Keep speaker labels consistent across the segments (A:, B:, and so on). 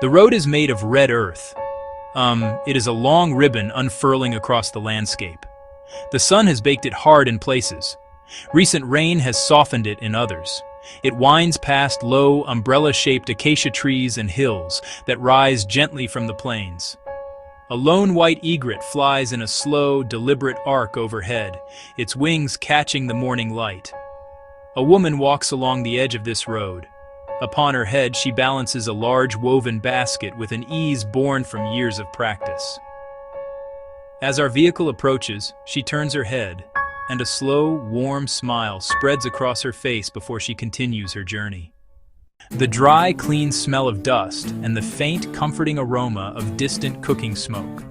A: The road is made of red earth. It is a long ribbon unfurling across the landscape. The sun has baked it hard in places. Recent rain has softened it in others. It winds past low, umbrella-shaped acacia trees and hills that rise gently from the plains. A lone white egret flies in a slow, deliberate arc overhead, its wings catching the morning light. A woman walks along the edge of this road. Upon her head, she balances a large woven basket with an ease born from years of practice. As our vehicle approaches, she turns her head, and a slow, warm smile spreads across her face before she continues her journey. The dry, clean smell of dust and the faint, comforting aroma of distant cooking smoke.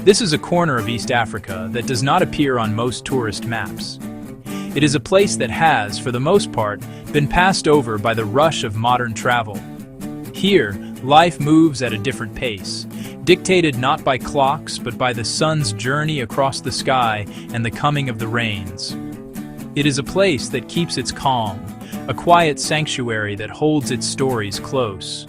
A: This is a corner of East Africa that does not appear on most tourist maps. It is a place that has, for the most part, been passed over by the rush of modern travel. Here, life moves at a different pace, dictated not by clocks but by the sun's journey across the sky and the coming of the rains. It is a place that keeps its calm, a quiet sanctuary that holds its stories close.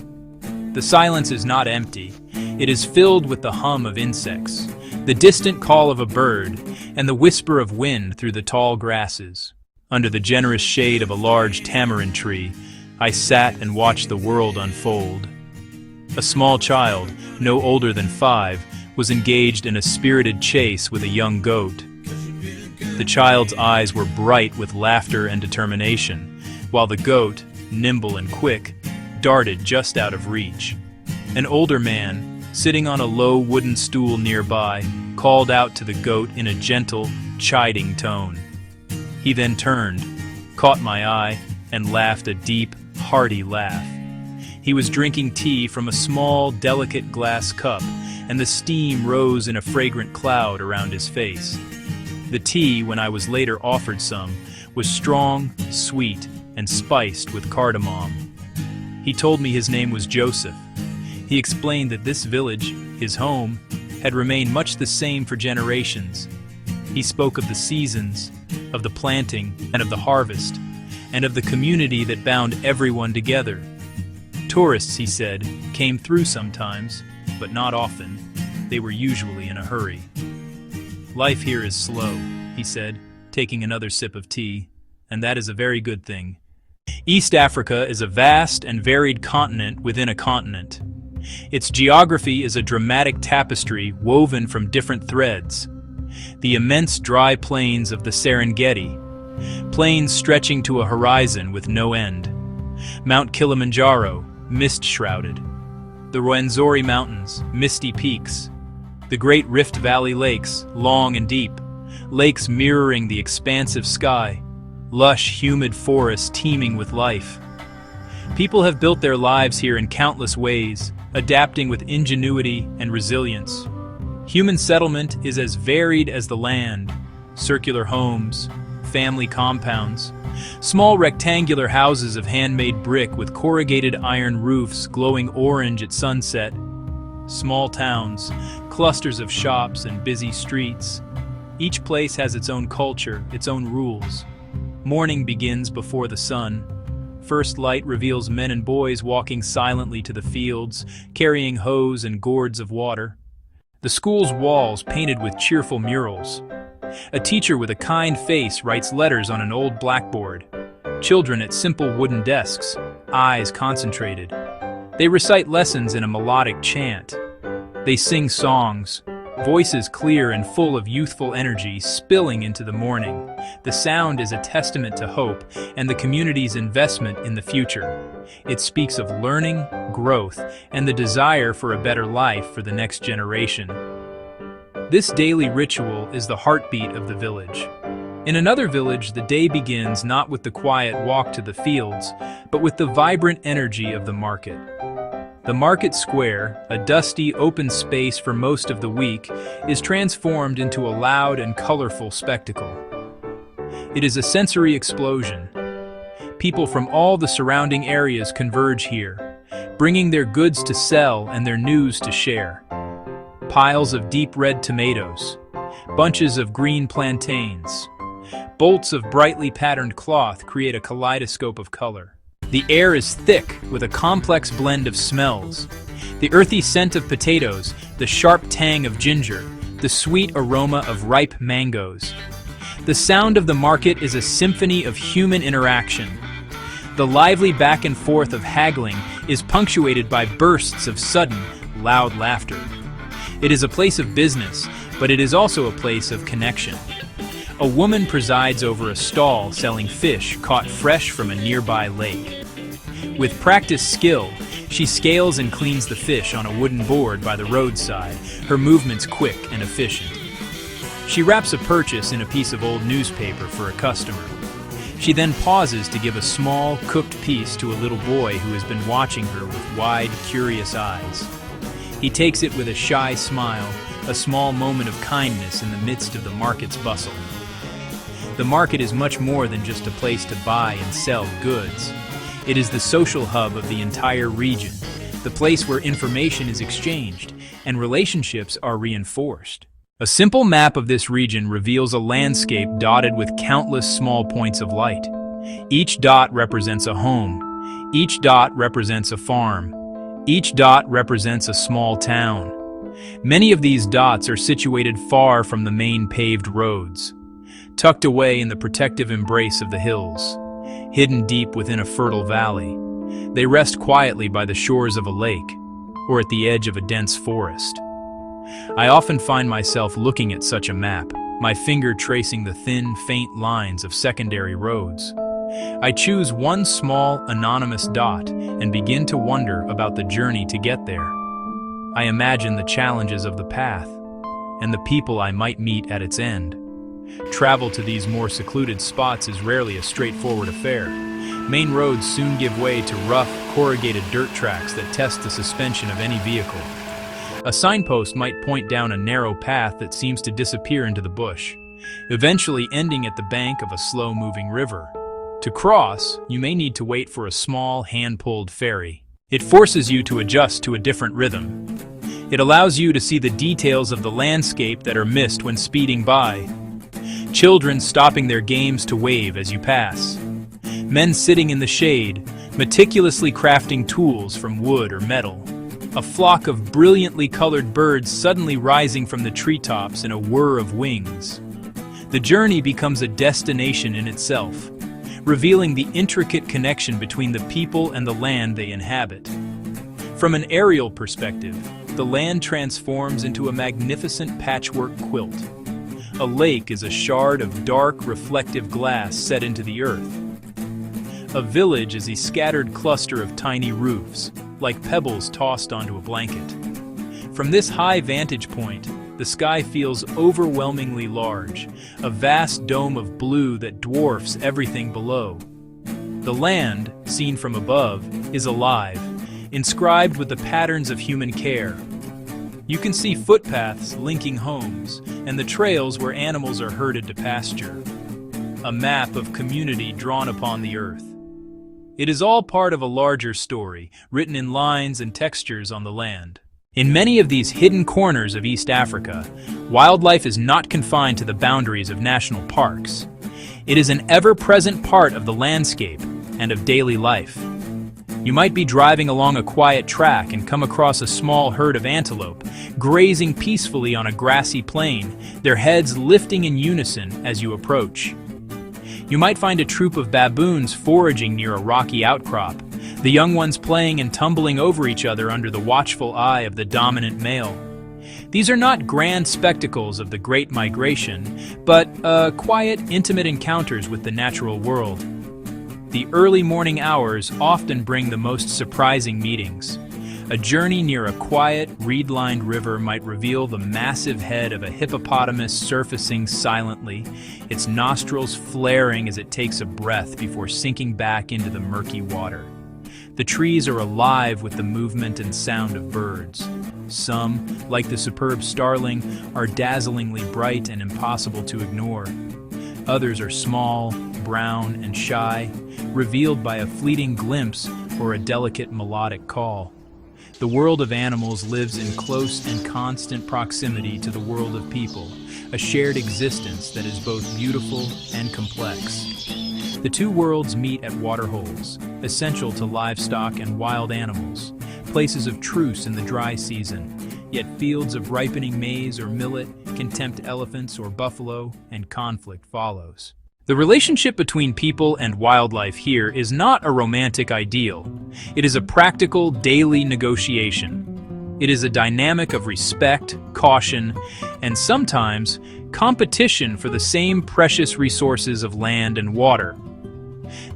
A: The silence is not empty. It is filled with the hum of insects, the distant call of a bird, and the whisper of wind through the tall grasses. Under the generous shade of a large tamarind tree, I sat and watched the world unfold. A small child, no older than 5, was engaged in a spirited chase with a young goat. The child's eyes were bright with laughter and determination, while the goat, nimble and quick, darted just out of reach. An older man, sitting on a low wooden stool nearby, called out to the goat in a gentle, chiding tone. He then turned, caught my eye, and laughed a deep, hearty laugh. He was drinking tea from a small, delicate glass cup, and the steam rose in a fragrant cloud around his face. The tea, when I was later offered some, was strong, sweet, and spiced with cardamom. He told me his name was Joseph. He explained that this village, his home, had remained much the same for generations. He spoke of the seasons, of the planting and of the harvest, and of the community that bound everyone together. Tourists, he said, came through sometimes, but not often. They were usually in a hurry. Life here is slow, he said, taking another sip of tea, and that is a very good thing. East Africa is a vast and varied continent within a continent. Its geography is a dramatic tapestry woven from different threads. The immense dry plains of the Serengeti, plains stretching to a horizon with no end. Mount Kilimanjaro, mist-shrouded. The Rwanda Mountains, misty peaks. The great Rift Valley lakes, long and deep, lakes mirroring the expansive sky. Lush, humid forests teeming with life. People have built their lives here in countless ways, adapting with ingenuity and resilience. Human settlement is as varied as the land. Circular homes, family compounds, small rectangular houses of handmade brick with corrugated iron roofs glowing orange at sunset. Small towns, clusters of shops and busy streets. Each place has its own culture, its own rules. Morning begins before the sun. First light reveals men and boys walking silently to the fields, carrying hoes and gourds of water. The school's walls painted with cheerful murals. A teacher with a kind face writes letters on an old blackboard. Children at simple wooden desks, eyes concentrated. They recite lessons in a melodic chant. They sing songs, voices clear and full of youthful energy spilling into the morning. The sound is a testament to hope and the community's investment in the future. It speaks of learning, growth, and the desire for a better life for the next generation. This daily ritual is the heartbeat of the village. In another village, the day begins not with the quiet walk to the fields, but with the vibrant energy of the market. The market square, a dusty, open space for most of the week, is transformed into a loud and colorful spectacle. It is a sensory explosion. People from all the surrounding areas converge here, bringing their goods to sell and their news to share. Piles of deep red tomatoes, bunches of green plantains, bolts of brightly patterned cloth create a kaleidoscope of color. The air is thick with a complex blend of smells. The earthy scent of potatoes, the sharp tang of ginger, the sweet aroma of ripe mangoes. The sound of the market is a symphony of human interaction. The lively back and forth of haggling is punctuated by bursts of sudden, loud laughter. It is a place of business, but it is also a place of connection. A woman presides over a stall selling fish caught fresh from a nearby lake. With practiced skill, she scales and cleans the fish on a wooden board by the roadside, her movements quick and efficient. She wraps a purchase in a piece of old newspaper for a customer. She then pauses to give a small, cooked piece to a little boy who has been watching her with wide, curious eyes. He takes it with a shy smile, a small moment of kindness in the midst of the market's bustle. The market is much more than just a place to buy and sell goods. It is the social hub of the entire region, the place where information is exchanged and relationships are reinforced. A simple map of this region reveals a landscape dotted with countless small points of light. Each dot represents a home. Each dot represents a farm. Each dot represents a small town. Many of these dots are situated far from the main paved roads, tucked away in the protective embrace of the hills. Hidden deep within a fertile valley, they rest quietly by the shores of a lake or at the edge of a dense forest. I often find myself looking at such a map, my finger tracing the thin, faint lines of secondary roads. I choose one small, anonymous dot and begin to wonder about the journey to get there. I imagine the challenges of the path and the people I might meet at its end. Travel to these more secluded spots is rarely a straightforward affair. Main roads soon give way to rough, corrugated dirt tracks that test the suspension of any vehicle. A signpost might point down a narrow path that seems to disappear into the bush, eventually ending at the bank of a slow-moving river. To cross, you may need to wait for a small, hand-pulled ferry. It forces you to adjust to a different rhythm. It allows you to see the details of the landscape that are missed when speeding by. Children stopping their games to wave as you pass. Men sitting in the shade, meticulously crafting tools from wood or metal. A flock of brilliantly colored birds suddenly rising from the treetops in a whir of wings. The journey becomes a destination in itself, revealing the intricate connection between the people and the land they inhabit. From an aerial perspective, the land transforms into a magnificent patchwork quilt. A lake is a shard of dark, reflective glass set into the earth. A village is a scattered cluster of tiny roofs, like pebbles tossed onto a blanket. From this high vantage point, the sky feels overwhelmingly large, a vast dome of blue that dwarfs everything below. The land, seen from above, is alive, inscribed with the patterns of human care. You can see footpaths linking homes, and the trails where animals are herded to pasture. A map of community drawn upon the earth. It is all part of a larger story, written in lines and textures on the land. In many of these hidden corners of East Africa, wildlife is not confined to the boundaries of national parks. It is an ever-present part of the landscape and of daily life. You might be driving along a quiet track and come across a small herd of antelope, grazing peacefully on a grassy plain, their heads lifting in unison as you approach. You might find a troop of baboons foraging near a rocky outcrop, the young ones playing and tumbling over each other under the watchful eye of the dominant male. These are not grand spectacles of the Great Migration, but quiet, intimate encounters with the natural world. The early morning hours often bring the most surprising meetings. A journey near a quiet, reed-lined river might reveal the massive head of a hippopotamus surfacing silently, its nostrils flaring as it takes a breath before sinking back into the murky water. The trees are alive with the movement and sound of birds. Some, like the superb starling, are dazzlingly bright and impossible to ignore. Others are small, brown, and shy, revealed by a fleeting glimpse or a delicate melodic call. The world of animals lives in close and constant proximity to the world of people, a shared existence that is both beautiful and complex. The two worlds meet at waterholes, essential to livestock and wild animals, places of truce in the dry season, yet fields of ripening maize or millet can tempt elephants or buffalo, and conflict follows. The relationship between people and wildlife here is not a romantic ideal. It is a practical, daily negotiation. It is a dynamic of respect, caution, and sometimes competition for the same precious resources of land and water.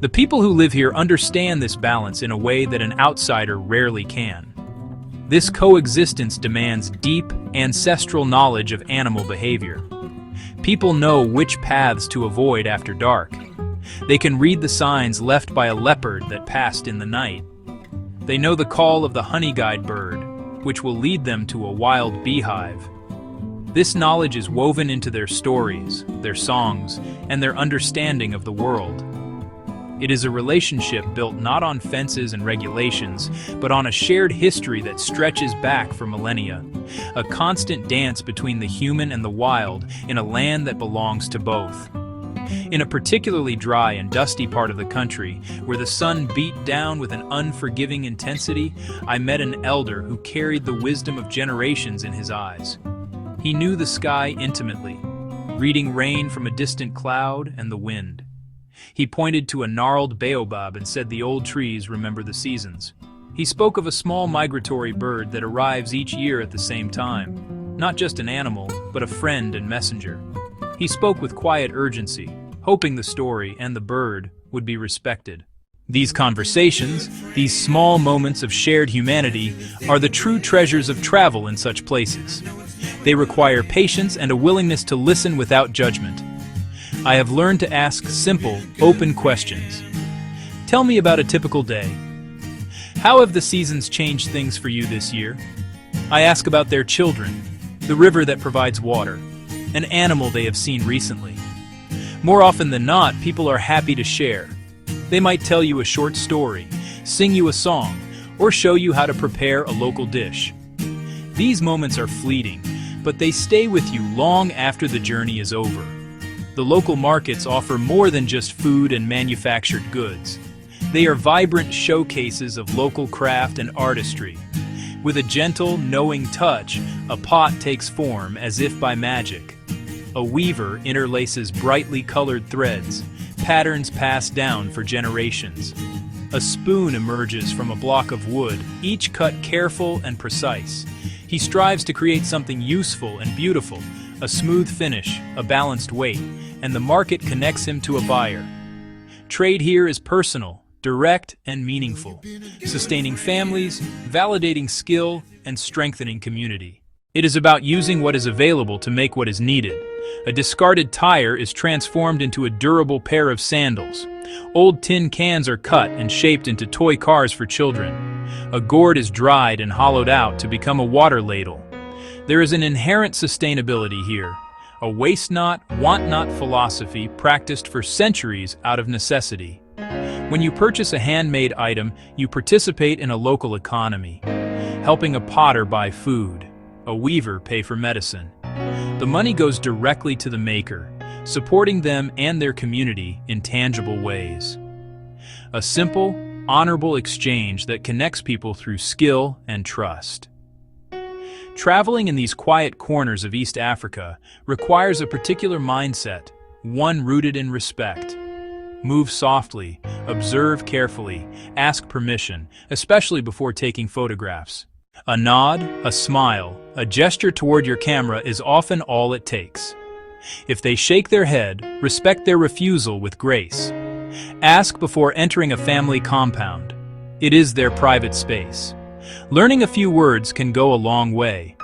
A: The people who live here understand this balance in a way that an outsider rarely can. This coexistence demands deep, ancestral knowledge of animal behavior. People know which paths to avoid after dark. They can read the signs left by a leopard that passed in the night. They know the call of the honey-guide bird, which will lead them to a wild beehive. This knowledge is woven into their stories, their songs, and their understanding of the world. It is a relationship built not on fences and regulations, but on a shared history that stretches back for millennia, a constant dance between the human and the wild in a land that belongs to both. In a particularly dry and dusty part of the country, where the sun beat down with an unforgiving intensity, I met an elder who carried the wisdom of generations in his eyes. He knew the sky intimately, reading rain from a distant cloud and the wind. He pointed to a gnarled baobab and said the old trees remember the seasons. He spoke of a small migratory bird that arrives each year at the same time, not just an animal, but a friend and messenger. He spoke with quiet urgency, hoping the story and the bird would be respected. These conversations, these small moments of shared humanity, are the true treasures of travel in such places. They require patience and a willingness to listen without judgment. I have learned to ask simple, open questions. Tell me about a typical day. How have the seasons changed things for you this year? I ask about their children, the river that provides water, an animal they have seen recently. More often than not, people are happy to share. They might tell you a short story, sing you a song, or show you how to prepare a local dish. These moments are fleeting, but they stay with you long after the journey is over. The local markets offer more than just food and manufactured goods. They are vibrant showcases of local craft and artistry. With a gentle, knowing touch, a pot takes form as if by magic. A weaver interlaces brightly colored threads, patterns passed down for generations. A spoon emerges from a block of wood, each cut careful and precise. He strives to create something useful and beautiful, a smooth finish, a balanced weight, and the market connects him to a buyer. Trade here is personal, direct, and meaningful, sustaining families, validating skill, and strengthening community. It is about using what is available to make what is needed. A discarded tire is transformed into a durable pair of sandals. Old tin cans are cut and shaped into toy cars for children. A gourd is dried and hollowed out to become a water ladle. There is an inherent sustainability here, a waste not, want not philosophy practiced for centuries out of necessity. When you purchase a handmade item, you participate in a local economy, helping a potter buy food, a weaver pay for medicine. The money goes directly to the maker, supporting them and their community in tangible ways. A simple, honorable exchange that connects people through skill and trust. Traveling in these quiet corners of East Africa requires a particular mindset, one rooted in respect. Move softly, observe carefully, ask permission, especially before taking photographs. A nod, a smile, a gesture toward your camera is often all it takes. If they shake their head, respect their refusal with grace. Ask before entering a family compound. It is their private space. Learning a few words can go a long way.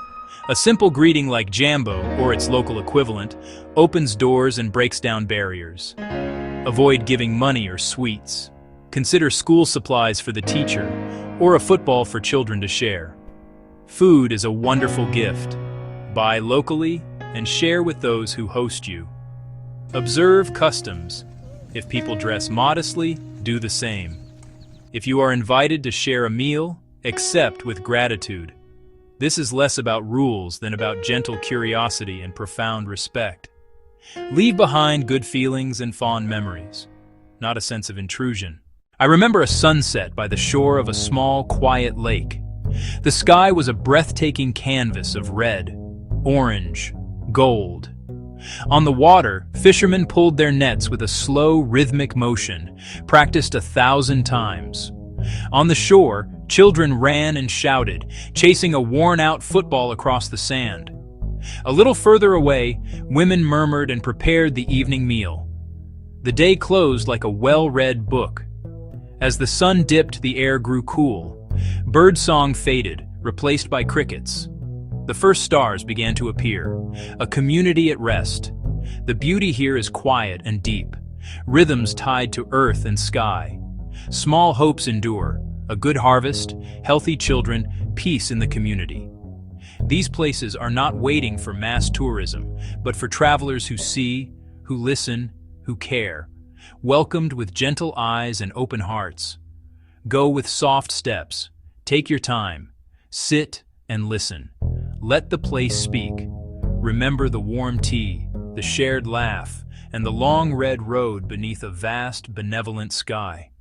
A: A simple greeting like Jambo, or its local equivalent, opens doors and breaks down barriers. Avoid giving money or sweets. Consider school supplies for the teacher, or a football for children to share. Food is a wonderful gift. Buy locally and share with those who host you. Observe customs. If people dress modestly, do the same. If you are invited to share a meal, accept with gratitude. This is less about rules than about gentle curiosity and profound respect. Leave behind good feelings and fond memories, not a sense of intrusion. I remember a sunset by the shore of a small, quiet lake. The sky was a breathtaking canvas of red, orange, gold. On the water, fishermen pulled their nets with a slow, rhythmic motion, practiced 1,000 times. On the shore, children ran and shouted, chasing a worn-out football across the sand. A little further away, women murmured and prepared the evening meal. The day closed like a well-read book. As the sun dipped, the air grew cool. Birdsong faded, replaced by crickets. The first stars began to appear, a community at rest. The beauty here is quiet and deep, rhythms tied to earth and sky. Small hopes endure, a good harvest, healthy children, peace in the community. These places are not waiting for mass tourism, but for travelers who see, who listen, who care, welcomed with gentle eyes and open hearts. Go with soft steps, take your time, sit and listen. Let the place speak. Remember the warm tea, the shared laugh, and the long red road beneath a vast, benevolent sky.